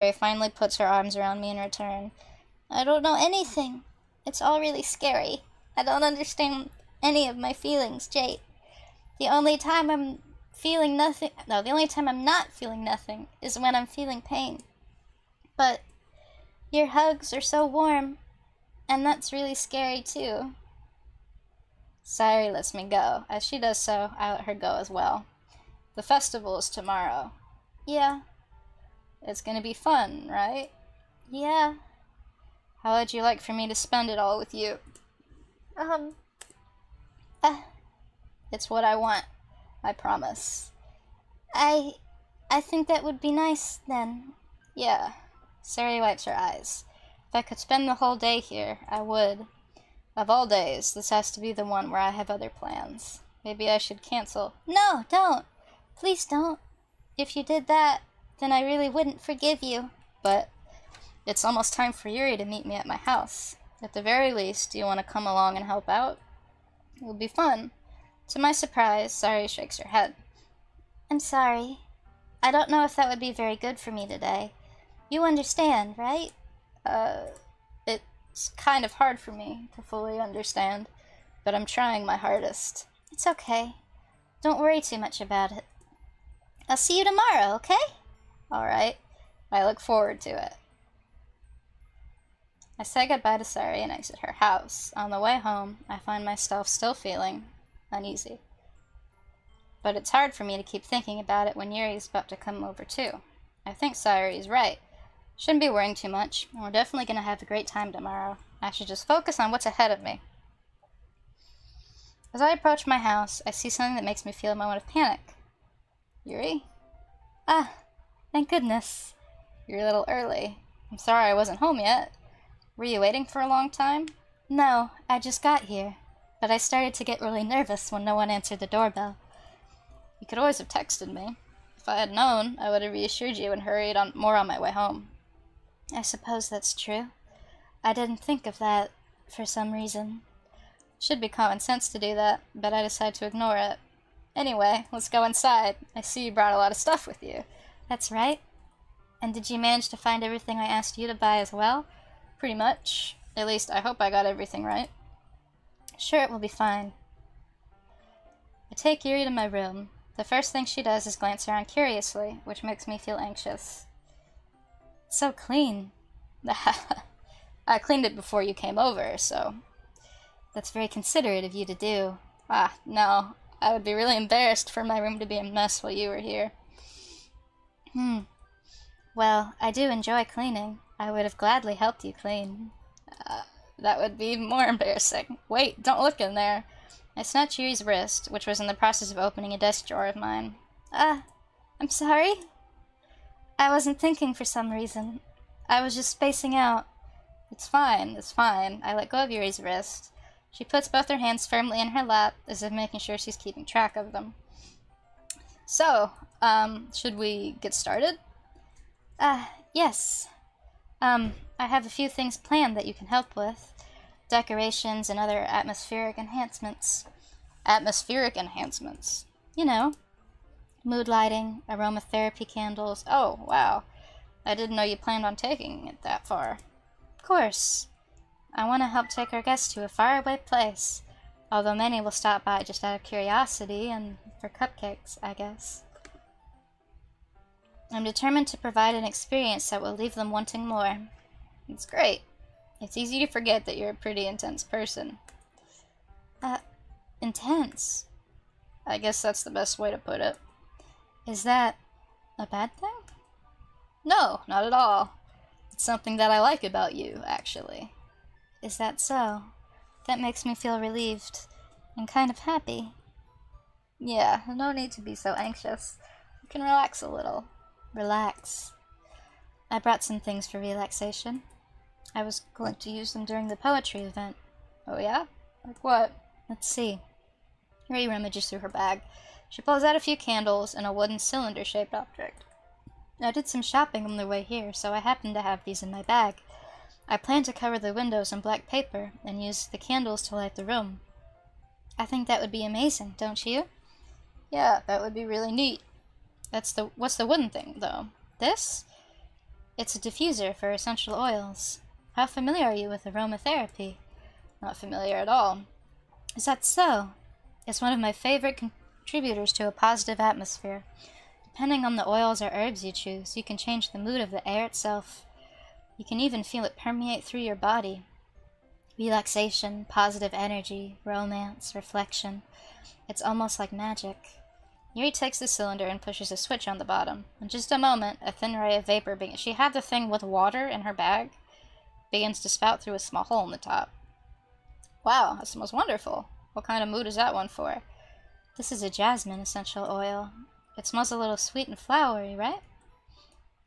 Yuri finally puts her arms around me in return. I don't know anything. It's all really scary. I don't understand any of my feelings, Jade. The only time I'm feeling nothing, no, the only time I'm not feeling nothing is when I'm feeling pain. But your hugs are so warm, and that's really scary too. Sayuri lets me go. As she does so, I let her go as well. The festival is tomorrow. Yeah. It's gonna be fun, right? Yeah. How would you like for me to spend it all with you? Um, uh, it's what I want. I promise. I I think that would be nice then. Yeah. Sayuri wipes her eyes. If I could spend the whole day here, I would. Of all days, this has to be the one where I have other plans. Maybe I should cancel. No, don't. Please don't. If you did that, then I really wouldn't forgive you. But it's almost time for Yuri to meet me at my house. At the very least, do you want to come along and help out? It will be fun. To my surprise, Sayuri shakes her head. I'm sorry. I don't know if that would be very good for me today. You understand, right? It's kind of hard for me to fully understand, but I'm trying my hardest. It's okay. Don't worry too much about it. I'll see you tomorrow, okay? Alright. I look forward to it. I say goodbye to Sayuri and exit her house. On the way home, I find myself still feeling uneasy. But it's hard for me to keep thinking about it when Yuri's about to come over too. I think Sayuri's right. Shouldn't be worrying too much. We're definitely going to have a great time tomorrow. I should just focus on what's ahead of me. As I approach my house, I see something that makes me feel a moment of panic. Yuri? Ah, thank goodness. You're a little early. I'm sorry I wasn't home yet. Were you waiting for a long time? No, I just got here. But I started to get really nervous when no one answered the doorbell. You could always have texted me. If I had known, I would have reassured you and hurried on more on my way home. I suppose that's true. I didn't think of that for some reason. Should be common sense to do that, but I decided to ignore it. Anyway, let's go inside. I see you brought a lot of stuff with you. That's right. And did you manage to find everything I asked you to buy as well? Pretty much. At least I hope I got everything right. Sure, it will be fine. I take Yuri to my room. The first thing she does is glance around curiously, which makes me feel anxious. It's so clean. I cleaned it before you came over, so... That's very considerate of you to do. Ah, no. I would be really embarrassed for my room to be a mess while you were here. Well, I do enjoy cleaning. I would have gladly helped you clean. That would be more embarrassing. Wait, don't look in there. I snatched Yuri's wrist, which was in the process of opening a desk drawer of mine. I'm sorry? I wasn't thinking for some reason. I was just spacing out. It's fine, it's fine. I let go of Yuri's wrist. She puts both her hands firmly in her lap, as if making sure she's keeping track of them. So, should we get started? Yes. I have a few things planned that you can help with. Decorations and other atmospheric enhancements. Atmospheric enhancements? You know, mood lighting, aromatherapy candles. Oh, wow. I didn't know you planned on taking it that far. Of course. I want to help take our guests to a faraway place, although many will stop by just out of curiosity and for cupcakes, I guess. I'm determined to provide an experience that will leave them wanting more. It's great. It's easy to forget that you're a pretty intense person. Intense? I guess that's the best way to put it. Is that a bad thing? No, not at all. It's something that I like about you, actually. Is that so? That makes me feel relieved and kind of happy. Yeah, no need to be so anxious. You can relax a little. Relax. I brought some things for relaxation. I was going to use them during the poetry event. Oh yeah? Like what? Let's see. Ray rummages through her bag. She pulls out a few candles and a wooden cylinder-shaped object. I did some shopping on the way here, so I happen to have these in my bag. I plan to cover the windows in black paper and use the candles to light the room. I think that would be amazing, don't you? Yeah, that would be really neat. What's the wooden thing, though? This? It's a diffuser for essential oils. How familiar are you with aromatherapy? Not familiar at all. Is that so? It's one of my favorite contributors to a positive atmosphere. Depending on the oils or herbs you choose, you can change the mood of the air itself. You can even feel it permeate through your body. Relaxation, positive energy, romance, reflection. It's almost like magic. Yuri takes the cylinder and pushes a switch on the bottom. In just a moment, a thin ray of vapor she had the thing with water in her bag, begins to spout through a small hole in the top. Wow, that smells wonderful. What kind of mood is that one for? This is a jasmine essential oil. It smells a little sweet and flowery, right?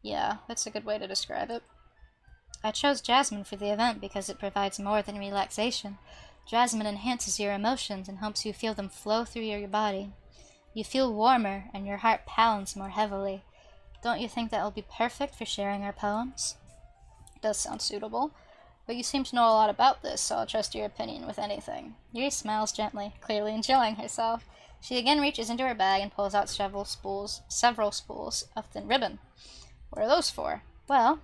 Yeah, that's a good way to describe it. I chose jasmine for the event because it provides more than relaxation. Jasmine enhances your emotions and helps you feel them flow through your body. You feel warmer and your heart pounds more heavily. Don't you think that will be perfect for sharing our poems? It does sound suitable. But you seem to know a lot about this, so I'll trust your opinion with anything. Yuri smiles gently, clearly enjoying herself. She again reaches into her bag and pulls out several spools of thin ribbon. What are those for? Well,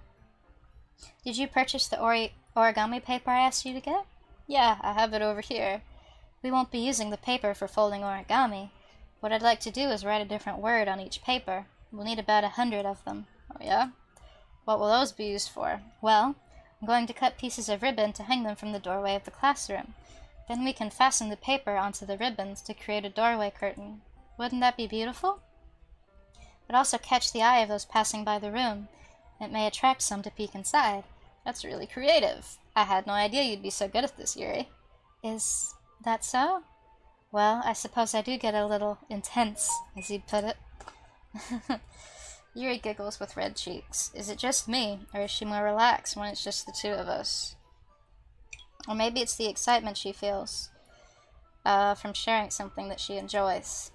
did you purchase the origami paper I asked you to get? Yeah, I have it over here. We won't be using the paper for folding origami. What I'd like to do is write a different word on each paper. We'll need about 100 of them. Oh yeah? What will those be used for? Well, I'm going to cut pieces of ribbon to hang them from the doorway of the classroom. Then we can fasten the paper onto the ribbons to create a doorway curtain. Wouldn't that be beautiful? But also catch the eye of those passing by the room. It may attract some to peek inside. That's really creative. I had no idea you'd be so good at this, Yuri. Is that so? Well, I suppose I do get a little intense, as you'd put it. Yuri giggles with red cheeks. Is it just me, or is she more relaxed when it's just the two of us? Or maybe it's the excitement she feels from sharing something that she enjoys.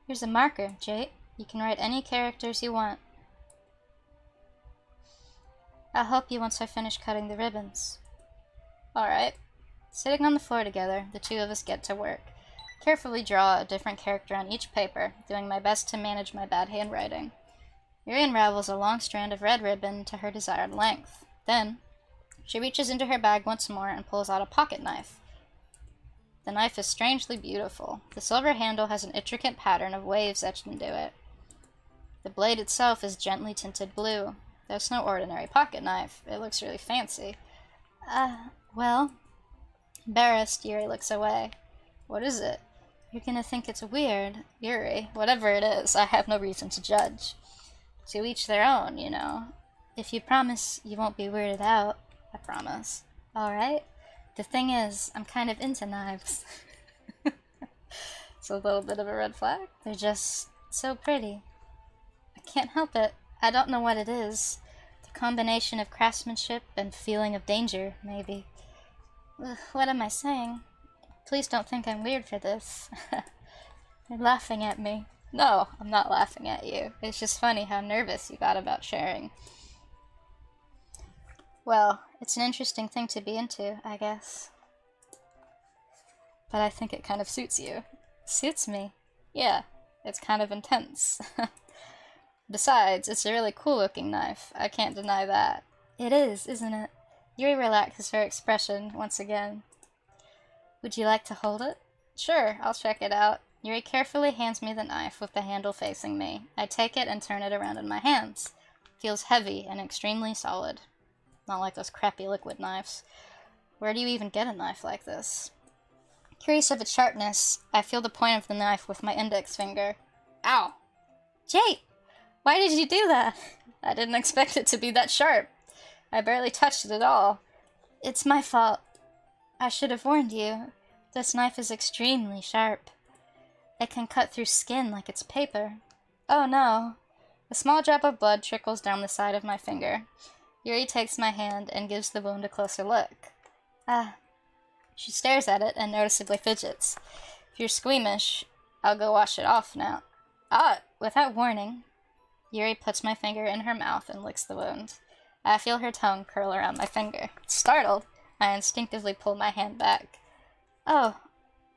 Here's a marker, Jade. You can write any characters you want. I'll help you once I finish cutting the ribbons. Alright. Sitting on the floor together, the two of us get to work. Carefully draw a different character on each paper, doing my best to manage my bad handwriting. Yuri unravels a long strand of red ribbon to her desired length. Then, she reaches into her bag once more and pulls out a pocket knife. The knife is strangely beautiful. The silver handle has an intricate pattern of waves etched into it. The blade itself is gently tinted blue. That's no ordinary pocket knife. It looks really fancy. Well... Embarrassed, Yuri looks away. What is it? You're gonna think it's weird. Yuri, whatever it is, I have no reason to judge. To each their own, you know. If you promise you won't be weirded out, I promise. Alright? The thing is, I'm kind of into knives. It's a little bit of a red flag. They're just so pretty. I can't help it. I don't know what it is. The combination of craftsmanship and feeling of danger, maybe. Ugh, what am I saying? Please don't think I'm weird for this. You're laughing at me. No, I'm not laughing at you. It's just funny how nervous you got about sharing. Well, it's an interesting thing to be into, I guess. But I think it kind of suits you. Suits me? Yeah, it's kind of intense. Besides, it's a really cool-looking knife. I can't deny that. It is, isn't it? Yuri relaxes her expression once again. Would you like to hold it? Sure, I'll check it out. Yuri carefully hands me the knife with the handle facing me. I take it and turn it around in my hands. It feels heavy and extremely solid. Not like those crappy liquid knives. Where do you even get a knife like this? Curious of its sharpness, I feel the point of the knife with my index finger. Ow! Jake! Why did you do that? I didn't expect it to be that sharp. I barely touched it at all. It's my fault. I should have warned you. This knife is extremely sharp. It can cut through skin like it's paper. Oh no. A small drop of blood trickles down the side of my finger. Yuri takes my hand and gives the wound a closer look. She stares at it and noticeably fidgets. If you're squeamish, I'll go wash it off now. Without warning. Yuri puts my finger in her mouth and licks the wound. I feel her tongue curl around my finger. Startled, I instinctively pull my hand back. Oh,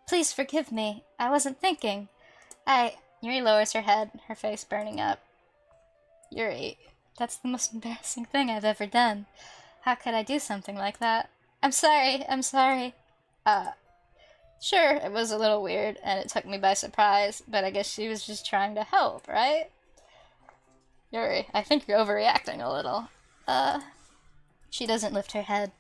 please forgive me. I wasn't thinking. Yuri lowers her head, her face burning up. Yuri, That's the most embarrassing thing I've ever done. How could I do something like that? I'm sorry, I'm sorry. Sure, it was a little weird, and it took me by surprise, but I guess she was just trying to help, right? Yuri, I think you're overreacting a little. She doesn't lift her head.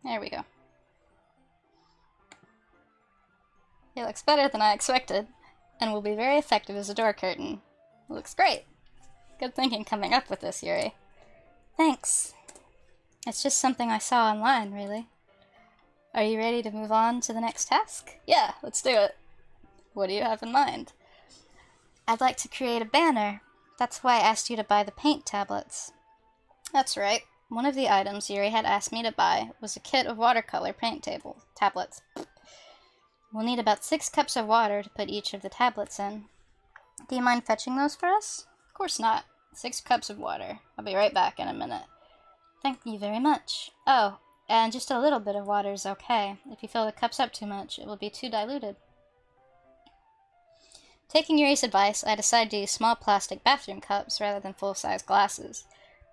There we go. It looks better than I expected, and will be very effective as a door curtain. It looks great. Good thinking coming up with this, Yuri. Thanks. It's just something I saw online, really. Are you ready to move on to the next task? Yeah, let's do it. What do you have in mind? I'd like to create a banner. That's why I asked you to buy the paint tablets. That's right. One of the items Yuri had asked me to buy was a kit of watercolor paint tablets. We'll need about 6 cups of water to put each of the tablets in. Do you mind fetching those for us? Of course not. 6 cups of water. I'll be right back in a minute. Thank you very much. Oh, and just a little bit of water is okay. If you fill the cups up too much, it will be too diluted. Taking Yuri's advice, I decided to use small plastic bathroom cups rather than full-size glasses.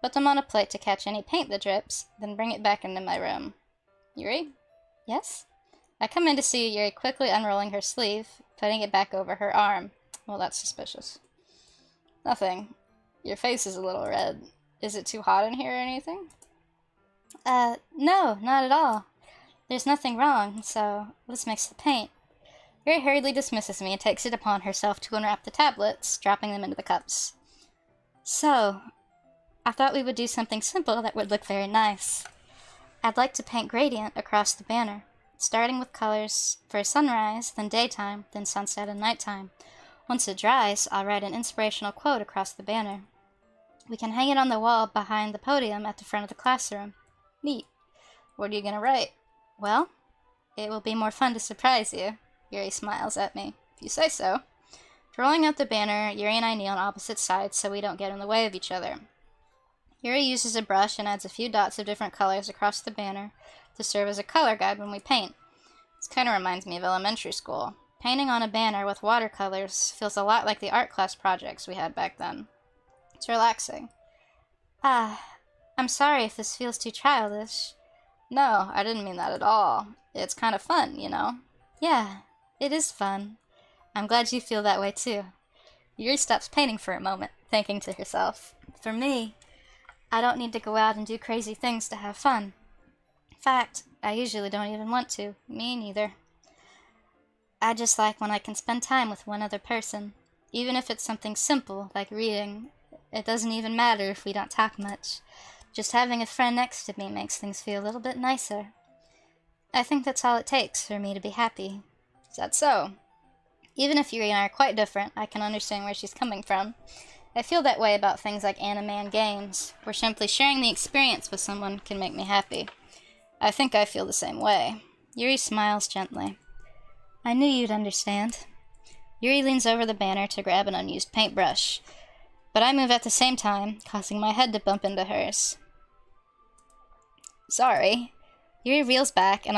Put them on a plate to catch any paint that drips, then bring it back into my room. Yuri? Yes? I come in to see Yuri quickly unrolling her sleeve, putting it back over her arm. Well, that's suspicious. Nothing. Your face is a little red. Is it too hot in here or anything? No, not at all. There's nothing wrong, so let's mix the paint. Yuri hurriedly dismisses me and takes it upon herself to unwrap the tablets, dropping them into the cups. So, I thought we would do something simple that would look very nice. I'd like to paint gradient across the banner, starting with colors for sunrise, then daytime, then sunset and nighttime. Once it dries, I'll write an inspirational quote across the banner. We can hang it on the wall behind the podium at the front of the classroom. Neat. What are you gonna write? Well, it will be more fun to surprise you. Yuri smiles at me. If you say so. Rolling out the banner, Yuri and I kneel on opposite sides so we don't get in the way of each other. Yuri uses a brush and adds a few dots of different colors across the banner to serve as a color guide when we paint. This kind of reminds me of elementary school. Painting on a banner with watercolors feels a lot like the art class projects we had back then. It's relaxing. I'm sorry if this feels too childish. No, I didn't mean that at all. It's kind of fun, you know? Yeah, it is fun. I'm glad you feel that way too. Yuri stops painting for a moment, thinking to herself. For me, I don't need to go out and do crazy things to have fun. In fact, I usually don't even want to. Me neither. I just like when I can spend time with one other person. Even if it's something simple, like reading. It doesn't even matter if we don't talk much. Just having a friend next to me makes things feel a little bit nicer. I think that's all it takes for me to be happy. Is that so? Even if Yuri and I are quite different, I can understand where she's coming from. I feel that way about things like anime and games, where simply sharing the experience with someone can make me happy. I think I feel the same way. Yuri smiles gently. I knew you'd understand. Yuri leans over the banner to grab an unused paintbrush, but I move at the same time, causing my head to bump into hers. Sorry. Yuri reels back and